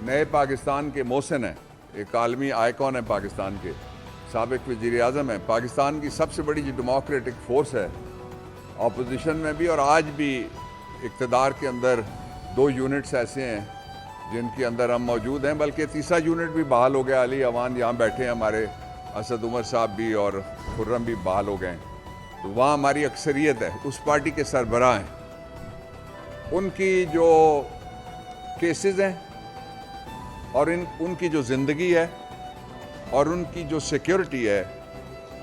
نئے پاکستان کے محسن ہیں، ایک عالمی آئیکن ہے پاکستان کے، سابق وزیر اعظم ہیں، پاکستان کی سب سے بڑی جو ڈیموکریٹک فورس ہے اپوزیشن میں بھی اور آج بھی اقتدار کے اندر 2 یونٹس ایسے ہیں جن کے اندر ہم موجود ہیں، بلکہ تیسرا یونٹ بھی بحال ہو گیا۔ علی اوان یہاں بیٹھے ہیں، ہمارے اسد عمر صاحب بھی اور خرم بھی بحال ہو گئے ہیں، تو وہاں ہماری اکثریت ہے، اس پارٹی کے سربراہ ہیں۔ ان کی جو کیسز ہیں اور ان کی جو زندگی ہے اور ان کی جو سیکیورٹی ہے،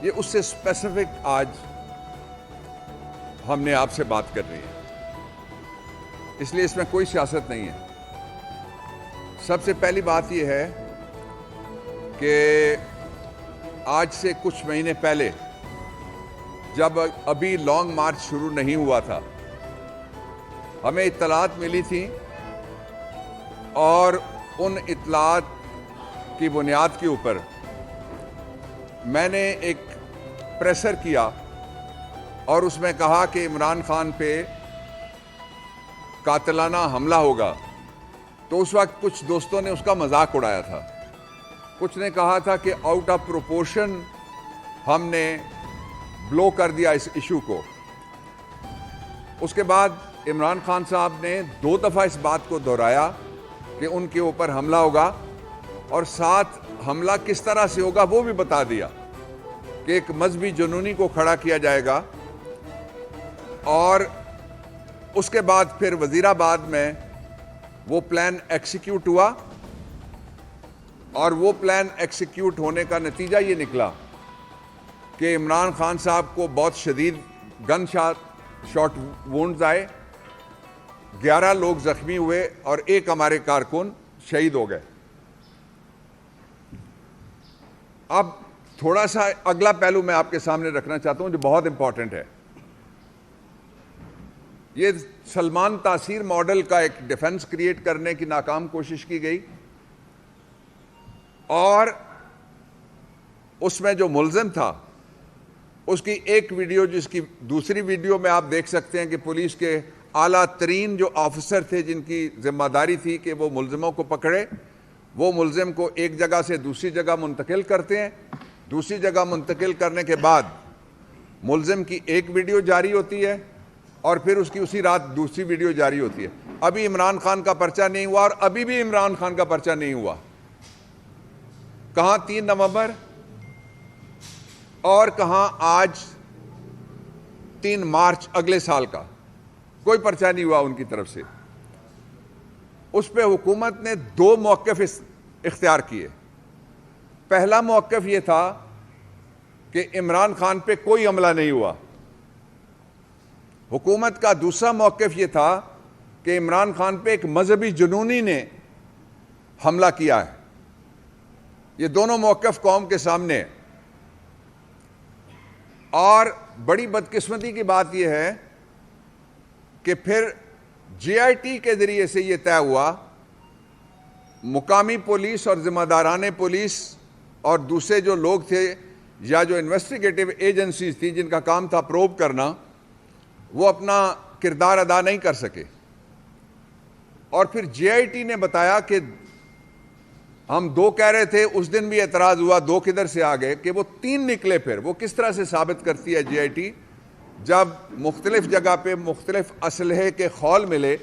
یہ اس سے اسپیسیفک آج ہم نے آپ سے بات کر رہی ہے، اس لیے اس میں کوئی سیاست نہیں ہے۔ سب سے پہلی بات یہ ہے کہ آج سے کچھ مہینے پہلے جب ابھی لانگ مارچ شروع نہیں ہوا تھا، ہمیں اطلاعات ملی تھیں اور ان اطلاعات کی بنیاد کے اوپر میں نے ایک پریسر کیا اور اس میں کہا کہ عمران خان پہ قاتلانہ حملہ ہوگا، تو اس وقت کچھ دوستوں نے اس کا مذاق اڑایا تھا، کچھ نے کہا تھا کہ آؤٹ آف پروپورشن ہم نے بلو کر دیا اس ایشو کو۔ اس کے بعد عمران خان صاحب نے 2 دفعہ اس بات کو دہرایا کہ ان کے اوپر حملہ ہوگا، اور ساتھ حملہ کس طرح سے ہوگا وہ بھی بتا دیا کہ ایک مذہبی جنونی کو کھڑا کیا جائے گا۔ اور اس کے بعد پھر وزیرآباد میں وہ پلان ایکسیکیوٹ ہوا، اور وہ پلان ایکسیکیوٹ ہونے کا نتیجہ یہ نکلا کہ عمران خان صاحب کو بہت شدید گن شاٹ وونڈز آئے، 11 لوگ زخمی ہوئے اور ایک ہمارے کارکن شہید ہو گئے۔ اب تھوڑا سا اگلا پہلو میں آپ کے سامنے رکھنا چاہتا ہوں جو بہت امپورٹنٹ ہے۔ یہ سلمان تاثیر ماڈل کا ایک ڈیفنس کریٹ کرنے کی ناکام کوشش کی گئی، اور اس میں جو ملزم تھا اس کی ایک ویڈیو، جس کی دوسری ویڈیو میں آپ دیکھ سکتے ہیں کہ پولیس کے اعلیٰ ترین جو آفیسر تھے جن کی ذمہ داری تھی کہ وہ ملزموں کو پکڑے، وہ ملزم کو ایک جگہ سے دوسری جگہ منتقل کرتے ہیں، دوسری جگہ منتقل کرنے کے بعد ملزم کی ایک ویڈیو جاری ہوتی ہے اور پھر اس کی اسی رات دوسری ویڈیو جاری ہوتی ہے۔ ابھی عمران خان کا پرچہ نہیں ہوا، اور ابھی بھی عمران خان کا پرچہ نہیں ہوا۔ کہاں 3 نومبر اور کہاں آج 3 مارچ اگلے سال کا، کوئی پرچہ نہیں ہوا ان کی طرف سے۔ اس پہ حکومت نے 2 موقف اختیار کیے۔ پہلا موقف یہ تھا کہ عمران خان پہ کوئی حملہ نہیں ہوا۔ حکومت کا دوسرا موقف یہ تھا کہ عمران خان پہ ایک مذہبی جنونی نے حملہ کیا ہے۔ یہ دونوں موقف قوم کے سامنے ہیں، اور بڑی بدقسمتی کی بات یہ ہے کہ پھر جے آئی ٹی کے ذریعے سے یہ طے ہوا، مقامی پولیس اور ذمہ داران پولیس اور دوسرے جو لوگ تھے یا جو انویسٹیگیٹو ایجنسیز تھی جن کا کام تھا پروب کرنا، وہ اپنا کردار ادا نہیں کر سکے۔ اور پھر جے آئی ٹی نے بتایا کہ ہم 2 کہہ رہے تھے، اس دن بھی اعتراض ہوا 2 کدھر سے آ گئے، کہ وہ 3 نکلے۔ پھر وہ کس طرح سے ثابت کرتی ہے جے آئی ٹی؟ جب مختلف جگہ پہ مختلف اسلحے کے خول ملے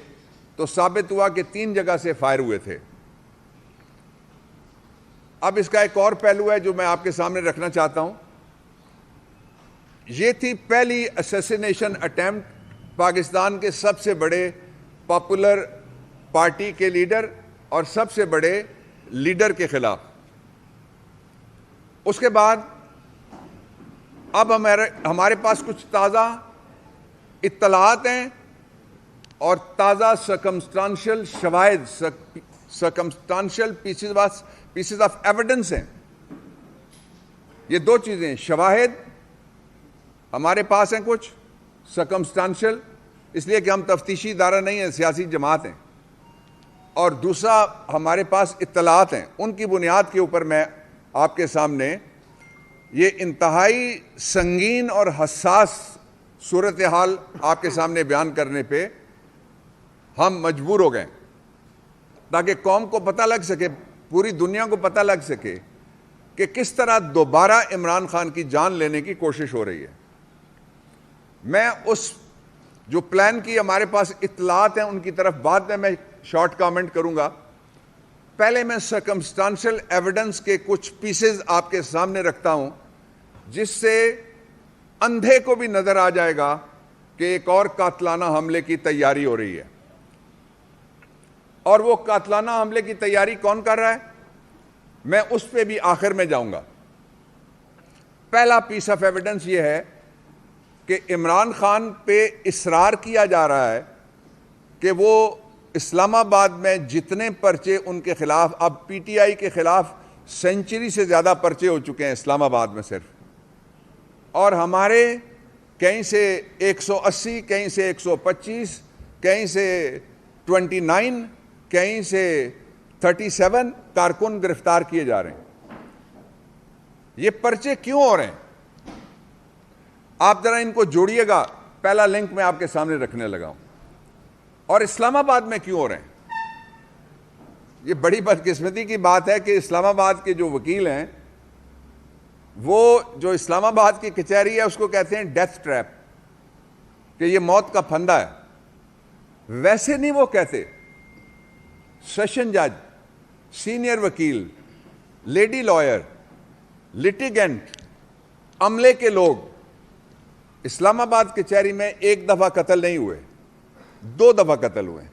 تو ثابت ہوا کہ 3 جگہ سے فائر ہوئے تھے۔ اب اس کا ایک اور پہلو ہے جو میں آپ کے سامنے رکھنا چاہتا ہوں۔ یہ تھی پہلی اسیسینیشن اٹیمپٹ پاکستان کے سب سے بڑے پاپولر پارٹی کے لیڈر اور سب سے بڑے لیڈر کے خلاف۔ اس کے بعد اب ہمارے پاس کچھ تازہ اطلاعات ہیں اور تازہ سرکمسٹانشل شواہد، سرکمسٹانشل پیسز آف ایویڈنس ہیں۔ یہ 2 چیزیں، شواہد ہمارے پاس ہیں کچھ، سرکمسٹانشل اس لیے کہ ہم تفتیشی ادارہ نہیں ہیں، سیاسی جماعت ہیں، اور دوسرا ہمارے پاس اطلاعات ہیں۔ ان کی بنیاد کے اوپر میں آپ کے سامنے یہ انتہائی سنگین اور حساس صورتحال آپ کے سامنے بیان کرنے پہ ہم مجبور ہو گئے۔ تاکہ قوم کو پتہ لگ سکے, پوری دنیا کو پتہ لگ سکے کہ کس طرح دوبارہ عمران خان کی جان لینے کی کوشش ہو رہی ہے. میں اس جو پلان کی ہمارے پاس اطلاعات ہیں ان کی طرف بعد میں شارٹ کامنٹ کروں گا. پہلے میں سرکمسٹانشل ایویڈنس کے کچھ پیسز آپ کے سامنے رکھتا ہوں, جس سے اندھے کو بھی نظر آ جائے گا کہ ایک اور قاتلانہ حملے کی تیاری ہو رہی ہے. اور وہ قاتلانہ حملے کی تیاری کون کر رہا ہے, میں اس پہ بھی آخر میں جاؤں گا. پہلا پیس آف ایویڈنس یہ ہے کہ عمران خان پہ اصرار کیا جا رہا ہے کہ وہ اسلام آباد میں جتنے پرچے ان کے خلاف, اب پی ٹی آئی کے خلاف سینچری سے زیادہ پرچے ہو چکے ہیں اسلام آباد میں صرف, اور ہمارے کہیں سے 180, کہیں سے 125, کہیں سے 29, کہیں سے 37 کارکن گرفتار کیے جا رہے ہیں. یہ پرچے کیوں ہو رہے ہیں آپ ذرا ان کو جوڑیے گا. پہلا لنک میں آپ کے سامنے رکھنے لگا ہوں. اور اسلام آباد میں کیوں ہو رہے ہیں؟ یہ بڑی بدقسمتی کی بات ہے کہ اسلام آباد کے جو وکیل ہیں, وہ جو اسلام آباد کی کچہری ہے اس کو کہتے ہیں ڈیتھ ٹریپ, کہ یہ موت کا پھندا ہے. ویسے نہیں وہ کہتے. سیشن جج, سینئر وکیل, لیڈی لائر, لٹیگنٹ, عملے کے لوگ اسلام آباد کچہری میں ایک دفعہ قتل نہیں ہوئے, 2 دفعہ قتل ہوئے.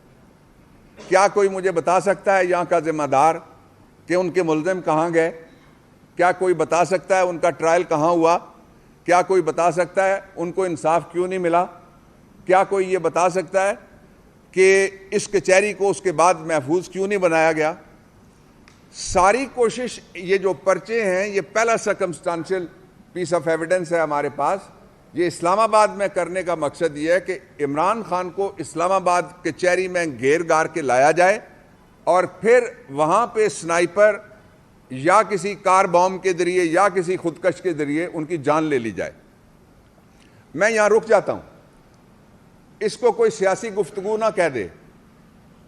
کیا کوئی مجھے بتا سکتا ہے یہاں کا ذمہ دار کہ ان کے ملزم کہاں گئے؟ کیا کوئی بتا سکتا ہے ان کا ٹرائل کہاں ہوا؟ کیا کوئی بتا سکتا ہے ان کو انصاف کیوں نہیں ملا؟ کیا کوئی یہ بتا سکتا ہے کہ اس کچہری کو اس کے بعد محفوظ کیوں نہیں بنایا گیا؟ ساری کوشش, یہ جو پرچے ہیں یہ پہلا سرکمسٹانشل پیس آف ایویڈنس ہے ہمارے پاس. یہ اسلام آباد میں کرنے کا مقصد یہ ہے کہ عمران خان کو اسلام آباد کچہری میں گھیر گار کے لایا جائے, اور پھر وہاں پہ سنائپر یا کسی کار بام کے ذریعے یا کسی خودکش کے ذریعے ان کی جان لے لی جائے. میں یہاں رک جاتا ہوں. اس کو کوئی سیاسی گفتگو نہ کہہ دے,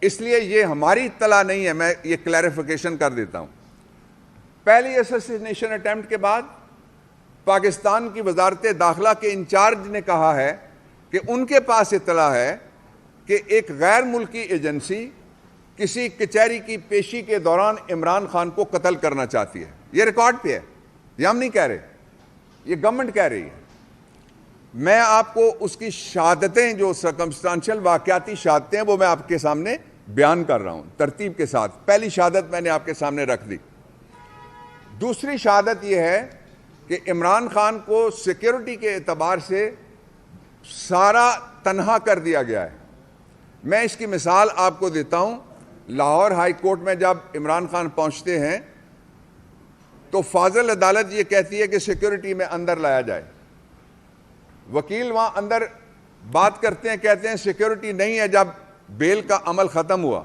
اس لیے یہ ہماری اطلاع نہیں ہے. میں یہ کلیریفیکیشن کر دیتا ہوں. پہلی اسسینیشن اٹیمپٹ کے بعد پاکستان کی وزارت داخلہ کے انچارج نے کہا ہے کہ ان کے پاس اطلاع ہے کہ ایک غیر ملکی ایجنسی کسی کچہری کی پیشی کے دوران عمران خان کو قتل کرنا چاہتی ہے. یہ ریکارڈ پہ ہے, یہ ہم نہیں کہہ رہے, یہ گورنمنٹ کہہ رہی ہے. میں آپ کو اس کی شہادتیں, جو سرکمسٹانشل واقعاتی شہادتیں وہ میں آپ کے سامنے بیان کر رہا ہوں ترتیب کے ساتھ. پہلی شہادت میں نے آپ کے سامنے رکھ دی. دوسری شہادت یہ ہے کہ عمران خان کو سیکیورٹی کے اعتبار سے سارا تنہا کر دیا گیا ہے. میں اس کی مثال آپ کو دیتا ہوں. لاہور ہائی کورٹ میں جب عمران خان پہنچتے ہیں تو فاضل عدالت یہ کہتی ہے کہ سیکیورٹی میں اندر لایا جائے. وکیل وہاں اندر بات کرتے ہیں, کہتے ہیں سیکیورٹی نہیں ہے. جب بیل کا عمل ختم ہوا,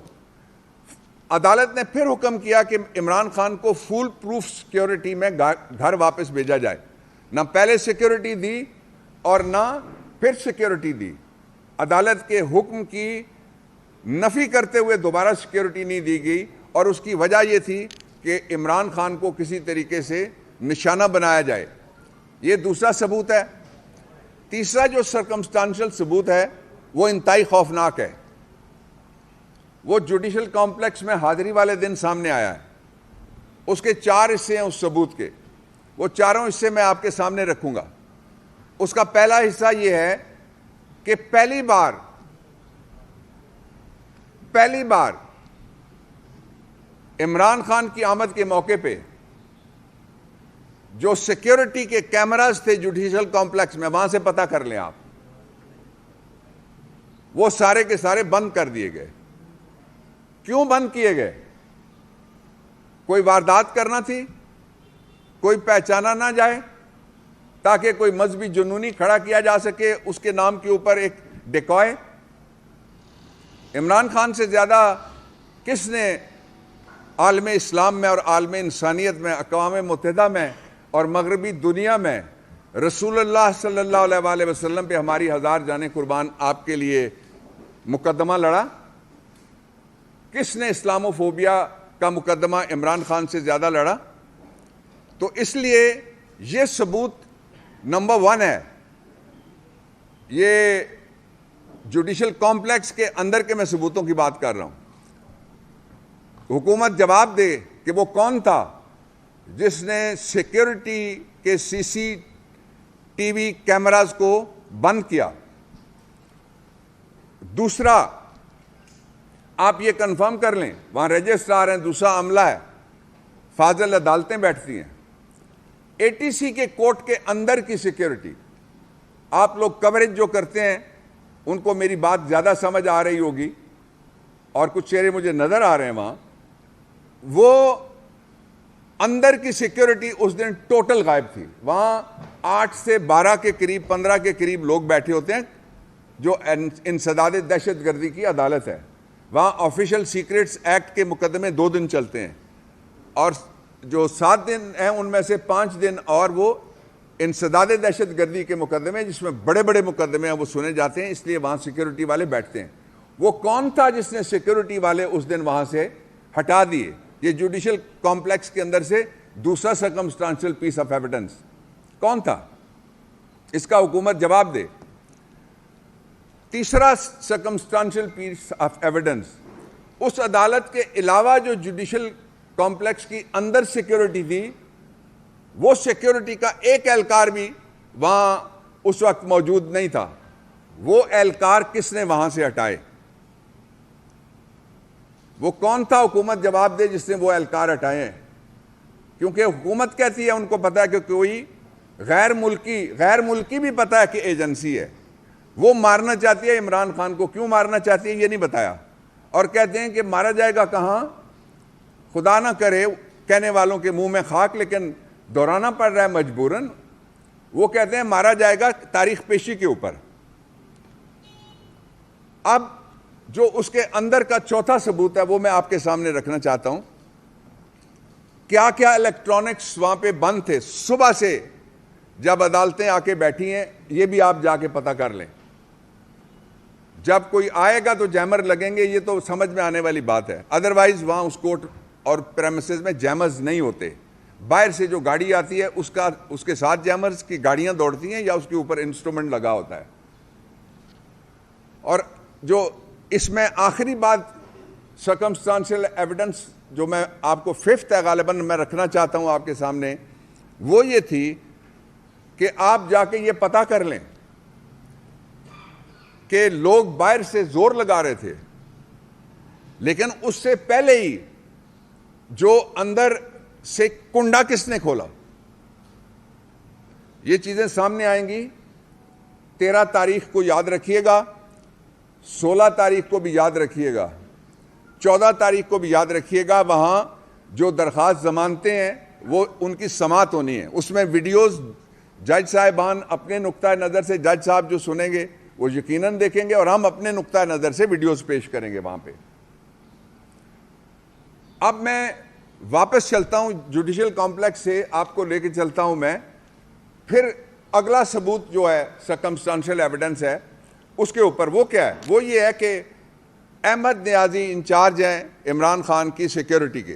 عدالت نے پھر حکم کیا کہ عمران خان کو فول پروف سیکیورٹی میں گھر واپس بھیجا جائے. نہ پہلے سیکیورٹی دی اور نہ پھر سیکیورٹی دی. عدالت کے حکم کی نفی کرتے ہوئے دوبارہ سیکیورٹی نہیں دی گئی, اور اس کی وجہ یہ تھی کہ عمران خان کو کسی طریقے سے نشانہ بنایا جائے. یہ دوسرا ثبوت ہے. تیسرا جو سرکمسٹانشل ثبوت ہے وہ انتہائی خوفناک ہے. وہ جوڈیشل کمپلیکس میں حاضری والے دن سامنے آیا ہے. اس کے 4 حصے ہیں اس ثبوت کے. وہ چاروں حصے میں آپ کے سامنے رکھوں گا. اس کا پہلا حصہ یہ ہے کہ پہلی بار عمران خان کی آمد کے موقع پہ جو سیکیورٹی کے کیمراز تھے جوڈیشل کمپلیکس میں, وہاں سے پتہ کر لیں آپ, وہ سارے کے سارے بند کر دیے گئے. کیوں بند کیے گئے؟ کوئی واردات کرنا تھی, کوئی پہچانا نہ جائے, تاکہ کوئی مذہبی جنونی کھڑا کیا جا سکے اس کے نام کے اوپر ایک ڈیکوائے. عمران خان سے زیادہ کس نے عالم اسلام میں اور عالم انسانیت میں, اقوام متحدہ میں اور مغربی دنیا میں رسول اللہ صلی اللہ علیہ وآلہ وسلم پہ ہماری 1000 جانیں قربان آپ کے لیے مقدمہ لڑا؟ کس نے اسلاموفوبیا کا مقدمہ عمران خان سے زیادہ لڑا؟ تو اس لیے یہ ثبوت نمبر 1 ہے. یہ جوڈیشل کمپلیکس کے اندر کے میں ثبوتوں کی بات کر رہا ہوں. حکومت جواب دے کہ وہ کون تھا جس نے سیکیورٹی کے CCTV کیمراز کو بند کیا. دوسرا، آپ یہ کنفرم کر لیں وہاں رجسٹرار ہیں، دوسرا عملہ ہے، فاضل عدالتیں بیٹھتی ہیں. ATC کے کورٹ کے اندر کی سیکیورٹی، آپ لوگ کوریج جو کرتے ہیں ان کو میری بات زیادہ سمجھ آ رہی ہوگی اور کچھ چہرے مجھے نظر آ رہے ہیں وہاں. وہ اندر کی سیکیورٹی اس دن ٹوٹل غائب تھی. وہاں 8 سے 12 کے قریب 15 کے قریب لوگ بیٹھے ہوتے ہیں جو انسداد دہشت گردی کی عدالت ہے. وہاں آفیشل سیکریٹس ایکٹ کے مقدمے 2 دن چلتے ہیں اور جو 7 دن ہیں ان میں سے 5 دن اور وہ انسداد دہشت گردی کے مقدمے جس میں بڑے بڑے مقدمے ہیں وہ سنے جاتے ہیں. اس لیے وہاں سیکیورٹی والے بیٹھتے ہیں. وہ کون تھا جس نے سیکیورٹی والے اس دن وہاں سے ہٹا دیے؟ یہ جوڈیشل کمپلیکس کے اندر سے دوسرا سرکمسٹانشل پیس آف ایویڈنس کون تھا؟ اس کا حکومت جواب دے. تیسرا سرکمسٹانشل پیس آف ایویڈنس، اس عدالت کے علاوہ جو جوڈیشل کمپلیکس کی اندر سیکیورٹی تھی، وہ سیکیورٹی کا ایک اہلکار بھی وہاں اس وقت موجود نہیں تھا. وہ اہلکار کس نے وہاں سے ہٹائے؟ وہ کون تھا؟ حکومت جواب دے جس نے وہ اہلکار ہٹائے ہیں. کیونکہ حکومت کہتی ہے ان کو پتا ہے کہ کوئی غیر ملکی بھی پتا ہے کہ ایجنسی ہے. وہ مارنا چاہتی ہے عمران خان کو. کیوں مارنا چاہتی ہے یہ نہیں بتایا، اور کہتے ہیں کہ مارا جائے گا کہاں؟ خدا نہ کرے کہنے والوں کے منہ میں خاک، لیکن دہرانا پڑ رہا ہے مجبوراً. وہ کہتے ہیں مارا جائے گا تاریخ پیشی کے اوپر. اب جو اس کے اندر کا چوتھا ثبوت ہے وہ میں آپ کے سامنے رکھنا چاہتا ہوں. کیا کیا الیکٹرانکس وہاں پہ بند تھے صبح سے جب عدالتیں آ کے بیٹھی ہیں، یہ بھی آپ جا کے پتہ کر لیں. جب کوئی آئے گا تو جیمر لگیں گے، یہ تو سمجھ میں آنے والی بات ہے. ادروائز وہاں اس کورٹ اور پریمیسز میں جیمرز نہیں ہوتے. باہر سے جو گاڑی آتی ہے اس کے ساتھ جیمرز کی گاڑیاں دوڑتی ہیں یا اس کے اوپر انسٹرومنٹ لگا ہوتا ہے. اور جو اس میں آخری بات سرکمسٹانشل ایویڈنس جو میں آپ کو 5th ہے غالباً میں رکھنا چاہتا ہوں آپ کے سامنے، وہ یہ تھی کہ آپ جا کے یہ پتہ کر لیں کہ لوگ باہر سے زور لگا رہے تھے، لیکن اس سے پہلے ہی جو اندر سے کنڈا کس نے کھولا. یہ چیزیں سامنے آئیں گی. 13 تاریخ کو یاد رکھیے گا، 16 تاریخ کو بھی یاد رکھیے گا، 14 تاریخ کو بھی یاد رکھیے گا. وہاں جو درخواست ضمانتیں ہیں وہ ان کی سماعت ہونی ہے. اس میں ویڈیوز جج صاحبان اپنے نقطہ نظر سے، جج صاحب جو سنیں گے وہ یقیناً دیکھیں گے اور ہم اپنے نقطہ نظر سے ویڈیوز پیش کریں گے وہاں پہ. اب میں واپس چلتا ہوں جوڈیشل کمپلیکس سے، آپ کو لے کے چلتا ہوں میں. پھر اگلا ثبوت جو ہے سرکمسٹانشل ایویڈنس ہے اس کے اوپر. وہ کیا ہے؟ وہ یہ ہے کہ احمد نیازی انچارج ہیں عمران خان کی سیکیورٹی کے،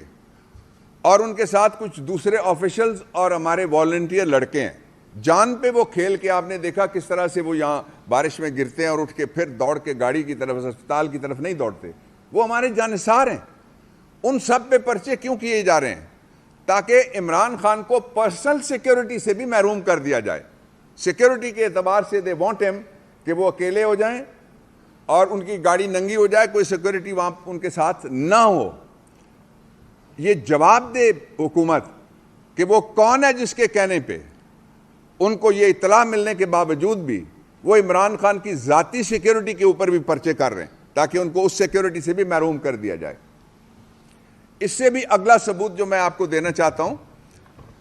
اور ان کے ساتھ کچھ دوسرے آفیشلز اور ہمارے والنٹیئر لڑکے ہیں. جان پہ وہ کھیل کے آپ نے دیکھا کس طرح سے وہ یہاں بارش میں گرتے ہیں اور اٹھ کے پھر دوڑ کے گاڑی کی طرف، اسپتال کی طرف نہیں دوڑتے. وہ ہمارے جانثار ہیں. ان سب پہ پرچے کیوں کیے جا رہے ہیں؟ تاکہ عمران خان کو پرسنل سیکیورٹی سے بھی محروم کر دیا جائے. سیکیورٹی کے اعتبار سے دے وانٹ ہم کہ وہ اکیلے ہو جائیں اور ان کی گاڑی ننگی ہو جائے، کوئی سیکیورٹی وہاں ان کے ساتھ نہ ہو. یہ جواب دے حکومت کہ وہ کون ہے جس کے کہنے پہ ان کو یہ اطلاع ملنے کے باوجود بھی وہ عمران خان کی ذاتی سیکیورٹی کے اوپر بھی پرچے کر رہے ہیں تاکہ ان کو اس سیکیورٹی سے بھی محروم کر دیا جائے. اس سے بھی اگلا ثبوت جو میں آپ کو دینا چاہتا ہوں،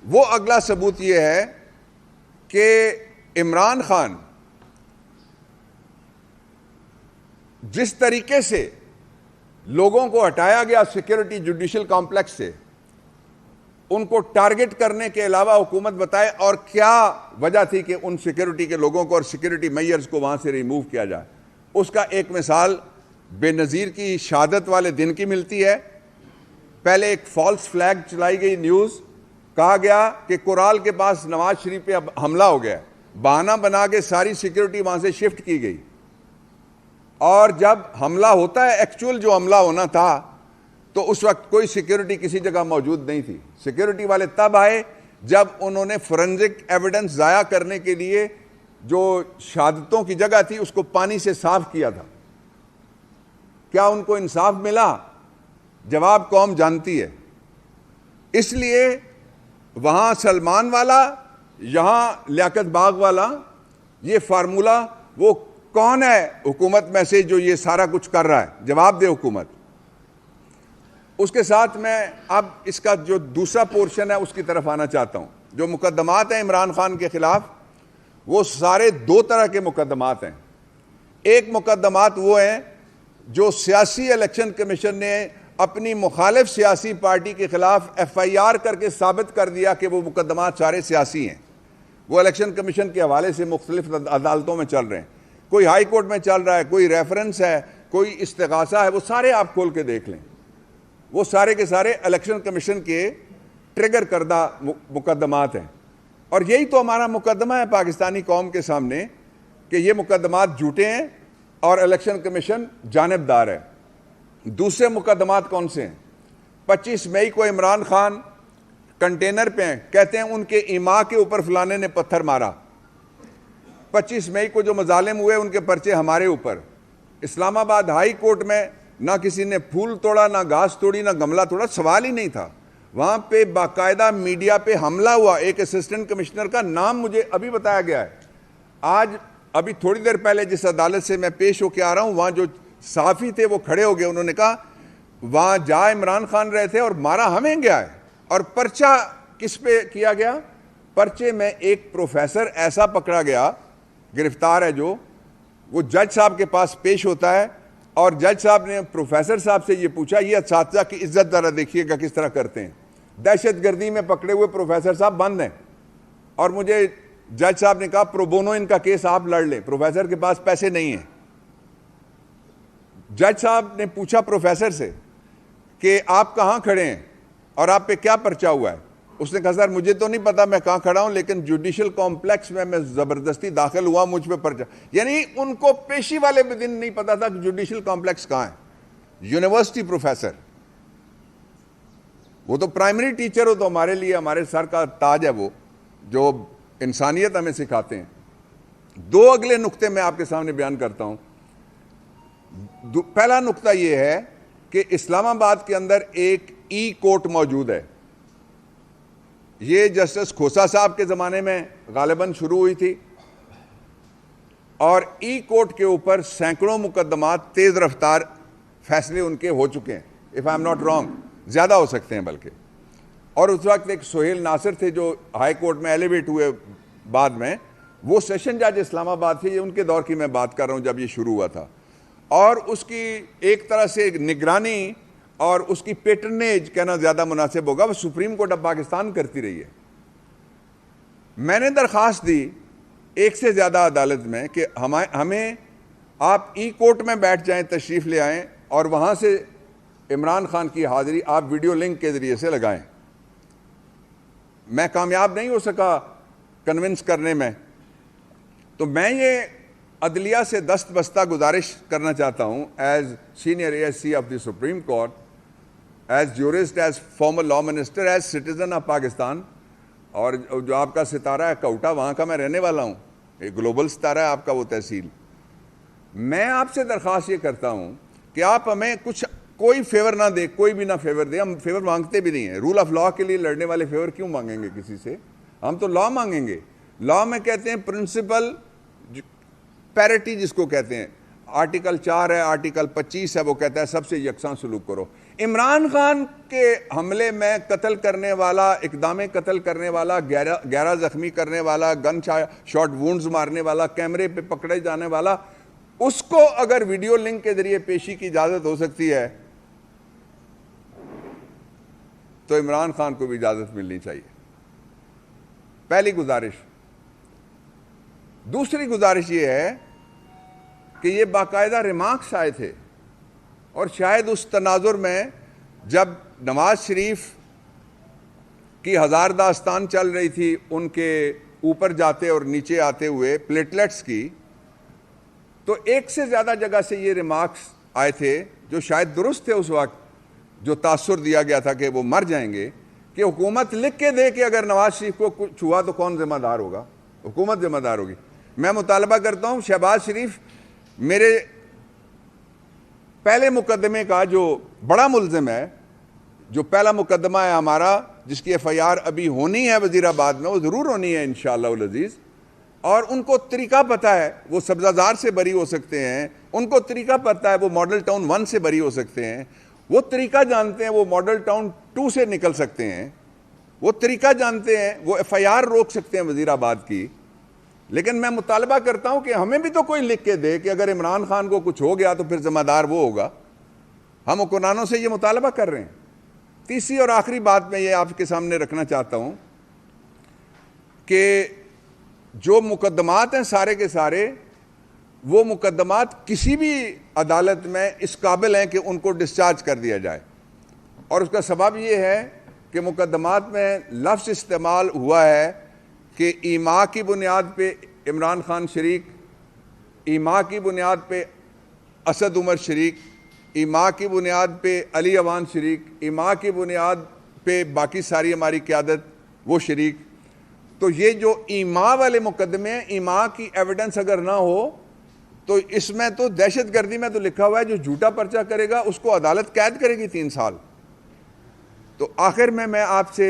وہ اگلا ثبوت یہ ہے کہ عمران خان جس طریقے سے لوگوں کو ہٹایا گیا سیکیورٹی جوڈیشل کمپلیکس سے، ان کو ٹارگٹ کرنے کے علاوہ حکومت بتائے اور کیا وجہ تھی کہ ان سیکیورٹی کے لوگوں کو اور سیکیورٹی میئرز کو وہاں سے ریموو کیا جائے. اس کا ایک مثال بے نظیر کی شہادت والے دن کی ملتی ہے. پہلے ایک فالس فلیگ چلائی گئی نیوز, کہا گیا کہ کورال کے پاس نواز شریف پہ اب حملہ ہو گیا, بہانہ بنا کے ساری سیکیورٹی وہاں سے شفٹ کی گئی, اور جب حملہ ہوتا ہے ایکچوئل جو حملہ ہونا تھا تو اس وقت کوئی سیکیورٹی کسی جگہ موجود نہیں تھی. سیکیورٹی والے تب آئے جب انہوں نے فورنزک ایویڈنس ضائع کرنے کے لیے جو شہادتوں کی جگہ تھی اس کو پانی سے صاف کیا تھا. کیا ان کو انصاف ملا؟ جواب قوم جانتی ہے. اس لیے وہاں سلمان والا, یہاں لیاقت باغ والا, یہ فارمولہ وہ کون ہے حکومت میں سے جو یہ سارا کچھ کر رہا ہے؟ جواب دے حکومت. اس کے ساتھ میں اب اس کا جو دوسرا پورشن ہے اس کی طرف آنا چاہتا ہوں. جو مقدمات ہیں عمران خان کے خلاف, وہ سارے دو طرح کے مقدمات ہیں. ایک مقدمات وہ ہیں جو سیاسی الیکشن کمیشن نے اپنی مخالف سیاسی پارٹی کے خلاف ایف آئی آر کر کے ثابت کر دیا کہ وہ مقدمات سارے سیاسی ہیں. وہ الیکشن کمیشن کے حوالے سے مختلف عدالتوں میں چل رہے ہیں. کوئی ہائی کورٹ میں چل رہا ہے, کوئی ریفرنس ہے, کوئی استغاثہ ہے, وہ سارے آپ کھول کے دیکھ لیں. وہ سارے کے سارے الیکشن کمیشن کے ٹریگر کردہ مقدمات ہیں. اور یہی تو ہمارا مقدمہ ہے پاکستانی قوم کے سامنے کہ یہ مقدمات جھوٹے ہیں اور الیکشن کمیشن جانبدار ہے. دوسرے مقدمات کون سے ہیں؟ 25 مئی کو عمران خان کنٹینر پہ ہیں, کہتے ہیں ان کے ایما کے اوپر فلانے نے پتھر مارا. 25 مئی کو جو مظالم ہوئے ان کے پرچے ہمارے اوپر. اسلام آباد ہائی کورٹ میں نہ کسی نے پھول توڑا, نہ گھاس توڑی, نہ گملہ توڑا, سوال ہی نہیں تھا. وہاں پہ باقاعدہ میڈیا پہ حملہ ہوا. ایک اسسٹنٹ کمشنر کا نام مجھے ابھی بتایا گیا ہے. آج ابھی تھوڑی دیر پہلے جس عدالت سے میں پیش ہو کے آ رہا ہوں, وہاں جو صحافی تھے وہ کھڑے ہو گئے, انہوں نے کہا وہاں جا عمران خان رہے تھے اور مارا ہمیں گیا ہے. اور پرچہ کس پہ کیا گیا؟ پرچے میں ایک پروفیسر ایسا پکڑا گیا, گرفتار ہے, جو وہ جج صاحب کے پاس پیش ہوتا ہے اور جج صاحب نے پروفیسر صاحب سے یہ پوچھا, یہ اساتذہ کی عزت ذرا دیکھیے گا کس طرح کرتے ہیں. دہشت گردی میں پکڑے ہوئے پروفیسر صاحب بند ہیں, اور مجھے جج صاحب نے کہا پرو بونو ان کا کیس آپ لڑ لیں. پروفیسر کے پاس پیسے نہیں ہیں. جج صاحب نے پوچھا پروفیسر سے کہ آپ کہاں کھڑے ہیں اور آپ پہ کیا پرچہ ہوا ہے؟ اس نے کہا سر مجھے تو نہیں پتا میں کہاں کھڑا ہوں, لیکن جوڈیشل کمپلیکس میں زبردستی داخل ہوا, مجھ پہ پرچہ. یعنی ان کو پیشی والے بھی دن نہیں پتا تھا کہ جوڈیشل کمپلیکس کہاں ہے. یونیورسٹی پروفیسر, وہ تو پرائمری ٹیچر ہو تو ہمارے لیے ہمارے سر کا تاج ہے, وہ جو انسانیت ہمیں سکھاتے ہیں. دو اگلے نقطے میں آپ کے سامنے بیان کرتا ہوں. پہلا نقطہ یہ ہے کہ اسلام آباد کے اندر ایک ای کورٹ موجود ہے. یہ جسٹس کھوسا صاحب کے زمانے میں غالباً شروع ہوئی تھی, اور ای کورٹ کے اوپر سینکڑوں مقدمات تیز رفتار فیصلے ان کے ہو چکے ہیں. If I am not wrong, زیادہ ہو سکتے ہیں بلکہ. اور اس وقت ایک سہیل ناصر تھے جو ہائی کورٹ میں ایلیویٹ ہوئے بعد میں, وہ سیشن جج اسلام آباد تھے. یہ ان کے دور کی میں بات کر رہا ہوں جب یہ شروع ہوا تھا. اور اس کی ایک طرح سے نگرانی اور اس کی پیٹرنیج کہنا زیادہ مناسب ہوگا, وہ سپریم کورٹ آف پاکستان کرتی رہی ہے. میں نے درخواست دی ایک سے زیادہ عدالت میں کہ ہمیں آپ ای کورٹ میں بیٹھ جائیں, تشریف لے آئیں, اور وہاں سے عمران خان کی حاضری آپ ویڈیو لنک کے ذریعے سے لگائیں. میں کامیاب نہیں ہو سکا کنونس کرنے میں. تو میں یہ عدلیہ سے دست بستہ گزارش کرنا چاہتا ہوں, as senior A S C of the Supreme Court, as jurist, as former law minister, as citizen of Pakistan. اور جو آپ کا ستارہ ہے کوٹا, وہاں کا میں رہنے والا ہوں. ایک گلوبل ستارہ ہے آپ کا وہ تحصیل. میں آپ سے درخواست یہ کرتا ہوں کہ آپ ہمیں کچھ کوئی فیور نہ دے, کوئی بھی نہ فیور دے. ہم فیور مانگتے بھی نہیں ہیں. رول آف لا کے لیے لڑنے والے فیور کیوں مانگیں گے کسی سے؟ ہم تو لا مانگیں گے. لا میں کہتے ہیں پرنسپل پیرٹی جس کو کہتے ہیں. آرٹیکل 4 ہے, آرٹیکل 25 ہے, وہ کہتا ہے سب سے یکساں سلوک کرو. عمران خان کے حملے میں قتل کرنے والا, اقدام قتل کرنے والا, 11 زخمی کرنے والا, گن شاٹ وونڈز مارنے والا, کیمرے پہ پکڑے جانے والا, اس کو اگر ویڈیو لنک کے ذریعے پیشی کی اجازت ہو سکتی ہے تو عمران خان کو بھی اجازت ملنی چاہیے. پہلی گزارش. دوسری گزارش یہ ہے کہ یہ باقاعدہ ریمارکس آئے تھے اور شاید اس تناظر میں جب نواز شریف کی ہزار داستان چل رہی تھی ان کے اوپر جاتے اور نیچے آتے ہوئے پلیٹلیٹس کی، تو ایک سے زیادہ جگہ سے یہ ریمارکس آئے تھے جو شاید درست تھے اس وقت، جو تاثر دیا گیا تھا کہ وہ مر جائیں گے، کہ حکومت لکھ کے دے کہ اگر نواز شریف کو کچھ ہوا تو کون ذمہ دار ہوگا؟ حکومت ذمہ دار ہوگی۔ میں مطالبہ کرتا ہوں شہباز شریف میرے پہلے مقدمے کا جو بڑا ملزم ہے، جو پہلا مقدمہ ہے ہمارا جس کی ایف آئی آر ابھی ہونی ہے وزیر آباد میں، وہ ضرور ہونی ہے انشاءاللہ العزیز، اور ان کو طریقہ پتہ ہے، وہ سبزہ زار سے بری ہو سکتے ہیں، ان کو طریقہ پتہ ہے وہ ماڈل ٹاؤن 1 سے بری ہو سکتے ہیں، وہ طریقہ جانتے ہیں وہ ماڈل ٹاؤن 2 سے نکل سکتے ہیں، وہ طریقہ جانتے ہیں وہ ایف آئی آر روک سکتے ہیں وزیر آباد کی۔ لیکن میں مطالبہ کرتا ہوں کہ ہمیں بھی تو کوئی لکھ کے دے کہ اگر عمران خان کو کچھ ہو گیا تو پھر ذمہ دار وہ ہوگا۔ ہم حکمرانوں سے یہ مطالبہ کر رہے ہیں۔ تیسری اور آخری بات میں یہ آپ کے سامنے رکھنا چاہتا ہوں کہ جو مقدمات ہیں سارے کے سارے، وہ مقدمات کسی بھی عدالت میں اس قابل ہیں کہ ان کو ڈسچارج کر دیا جائے، اور اس کا سبب یہ ہے کہ مقدمات میں لفظ استعمال ہوا ہے کہ ایما کی بنیاد پہ عمران خان شریک، ایما کی بنیاد پہ اسد عمر شریک، ایما کی بنیاد پہ علی اوان شریک، ایما کی بنیاد پہ باقی ساری ہماری قیادت وہ شریک۔ تو یہ جو ایما والے مقدمے ہیں، ایما کی ایویڈنس اگر نہ ہو تو اس میں تو دہشت گردی میں تو لکھا ہوا ہے جو جھوٹا پرچہ کرے گا اس کو عدالت قید کرے گی 3 سال۔ تو آخر میں آپ سے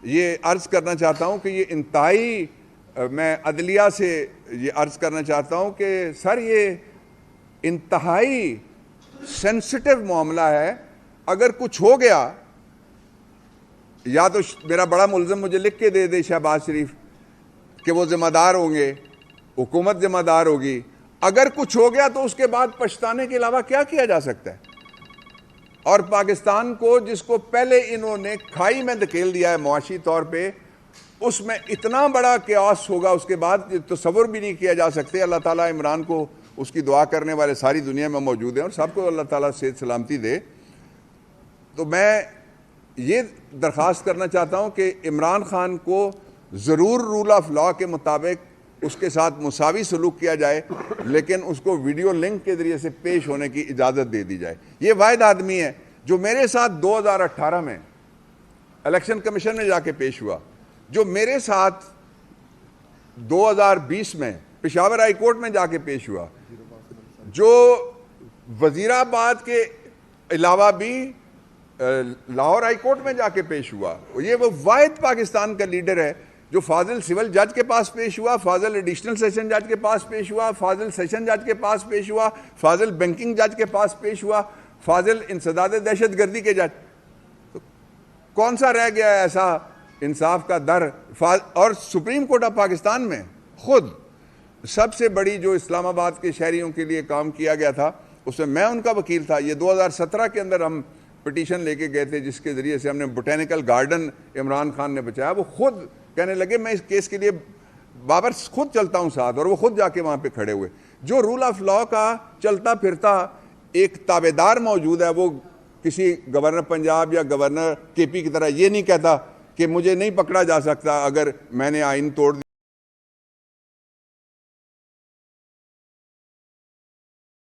یہ عرض کرنا چاہتا ہوں کہ یہ انتہائی، میں عدلیہ سے یہ عرض کرنا چاہتا ہوں کہ سر یہ انتہائی سینسٹیو معاملہ ہے۔ اگر کچھ ہو گیا یا تو میرا بڑا ملزم مجھے لکھ کے دے شہباز شریف کہ وہ ذمہ دار ہوں گے، حکومت ذمہ دار ہوگی۔ اگر کچھ ہو گیا تو اس کے بعد پچھتانے کے علاوہ کیا کیا جا سکتا ہے؟ اور پاکستان کو جس کو پہلے انہوں نے کھائی میں دھکیل دیا ہے معاشی طور پہ، اس میں اتنا بڑا کیاس ہوگا اس کے بعد تصور بھی نہیں کیا جا سکتے۔ اللہ تعالیٰ عمران کو، اس کی دعا کرنے والے ساری دنیا میں موجود ہیں اور سب کو اللہ تعالیٰ صحت سلامتی دے۔ تو میں یہ درخواست کرنا چاہتا ہوں کہ عمران خان کو ضرور رول آف لاء کے مطابق اس کے ساتھ مساوی سلوک کیا جائے، لیکن اس کو ویڈیو لنک کے ذریعے سے پیش ہونے کی اجازت دے دی جائے۔ یہ واحد آدمی ہے جو میرے ساتھ 2018 میں الیکشن کمیشن میں جا کے پیش ہوا، جو میرے ساتھ 2020 میں پشاور ہائی کورٹ میں جا کے پیش ہوا، جو وزیر آباد کے علاوہ بھی لاہور ہائی کورٹ میں جا کے پیش ہوا۔ یہ وہ واحد پاکستان کا لیڈر ہے جو فاضل سول جج کے پاس پیش ہوا، فاضل ایڈیشنل سیشن جج کے پاس پیش ہوا، فاضل سیشن جج کے پاس پیش ہوا، فاضل بینکنگ جج کے پاس پیش ہوا، فاضل انسداد دہشت گردی کے جج۔ تو کون سا رہ گیا ہے ایسا انصاف کا در؟ اور سپریم کورٹ آف پاکستان میں خود سب سے بڑی جو اسلام آباد کے شہریوں کے لیے کام کیا گیا تھا، اس میں ان کا وکیل تھا۔ یہ 2017 کے اندر ہم پٹیشن لے کے گئے تھے جس کے ذریعے سے ہم نے بوٹینیکل گارڈن عمران خان نے بچایا۔ وہ خود کہنے لگے میں اس کیس کے لیے بابر خود چلتا ہوں ساتھ، اور وہ خود جا کے وہاں پہ کھڑے ہوئے۔ جو رول آف لاء کا چلتا پھرتا ایک تابعدار موجود ہے، وہ کسی گورنر پنجاب یا گورنر کے پی کی طرح یہ نہیں کہتا کہ مجھے نہیں پکڑا جا سکتا اگر میں نے آئین توڑ